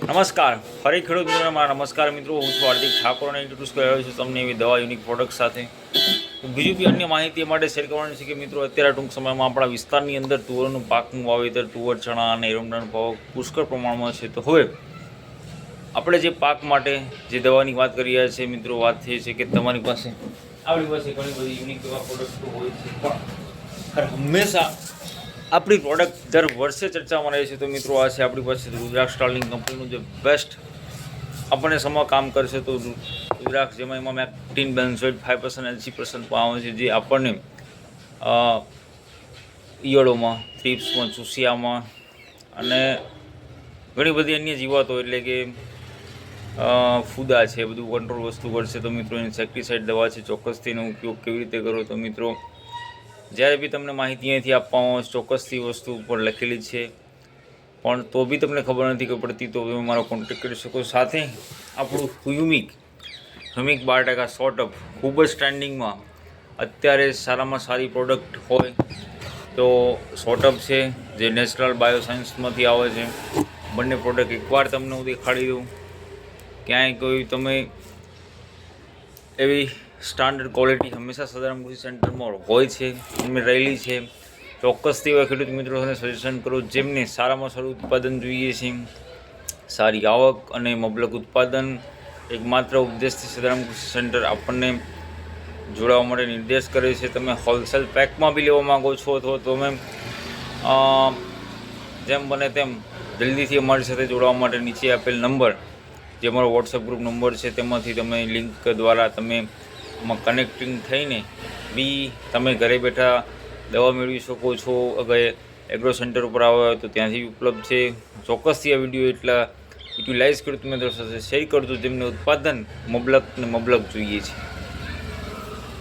નમસ્કાર, ફરી ખેડૂત મિત્રોને મારા નમસ્કાર મિત્રો. હું છું હાર્દિક ઠાકોર અને ઇન્ટ્રોડ્યુસ કરી રહ્યો છું તમને એવી દવા યુનિક પ્રોડક્ટ સાથે. બીજું બી અન્ય માહિતી માટે શેર કરવાની છે કે મિત્રો અત્યારે ટૂંક સમયમાં આપણા વિસ્તારની અંદર તુવરનું પાકનું વાવેતર, તુવર, ચણા અને એરંડાનો પાક પુષ્કળ પ્રમાણમાં છે. તો હવે આપણે જે પાક માટે જે દવાની વાત કરી રહ્યા છીએ મિત્રો, વાત થઈ છે કે તમારી પાસે આપણી પાસે ઘણી બધી યુનિક એવા પ્રોડક્ટો હોય છે, પણ હંમેશા આપણી પ્રોડક્ટ દર વર્ષે ચર્ચામાં રહે છે. તો મિત્રો આ છે આપણી પાસે રુદ્રાક્ષ સ્ટાર્લિંગ કંપનીનું જે બેસ્ટ આપણને સમા કામ કરશે. તો રુદ્રાક્ષ જેમાં એમાં મેક્ટિન બેન્ઝોઇડ 5% LC% આવે છે, જે આપણને ઈયળોમાં, થ્રીપ્સમાં, ચૂસિયામાં અને ઘણી બધી અન્ય જીવાતો એટલે કે ફૂદા છે બધું કંટ્રોલ વસ્તુ કરશે. તો મિત્રો ઇન્સેક્ટિસાઇડ દવા છે, ચોક્કસથી એનો ઉપયોગ કેવી રીતે કરો. તો મિત્રો જ્યારે બી તમને માહિતી અહીંથી આપવામાં આવે ચોક્કસથી વસ્તુ ઉપર લખેલી છે, પણ તો બી તમને ખબર નથી પડતી તો તમે મારો કોન્ટેક્ટ કરી શકો. સાથે આપણું હ્યુમિક 12% શોર્ટઅપ ખૂબ જ ટ્રેન્ડિંગમાં અત્યારે સારામાં સારી પ્રોડક્ટ હોય તો શોર્ટઅપ છે, જે નેચરલ બાયોસાયન્સમાંથી આવે છે. બંને પ્રોડક્ટ એકવાર તમને હું દેખાડી દઉં. ક્યાંય કોઈ તમે એવી સ્ટાન્ડર્ડ ક્વોલિટી હંમેશા સદારામ કૃષિ સેન્ટરમાં હોય છે, એમને રહેલી છે. ચોક્કસથી એવા ખેડૂત મિત્રોને સજેશન કરો જેમને સારામાં સારું ઉત્પાદન જોઈએ છે, સારી આવક અને મબલક ઉત્પાદન. એકમાત્ર ઉદ્દેશથી સદારામ કૃષિ સેન્ટર આપણને જોડાવા માટે નિર્દેશ કરે છે. તમે હોલસેલ પેકમાં બી લેવા માગો છો તો તમે જેમ બને તેમ જલ્દીથી અમારી સાથે જોડાવા માટે નીચે આપેલ નંબર, જે અમારો વોટ્સઅપ ગ્રુપ નંબર છે, તેમાંથી તમે લિંક દ્વારા તમે એમાં કનેક્ટિંગ થઈને બી તમે ઘરે બેઠા દવા મેળવી શકો છો. અગર એગ્રો સેન્ટર ઉપર આવ્યા હોય તો ત્યાંથી ઉપલબ્ધ છે. ચોક્કસથી આ વિડીયો એટલા યુટિલાઇઝ ખેડૂત મિત્રો સાથે શેર કરજો જેમને ઉત્પાદન મબલક ને મબલક જોઈએ છે.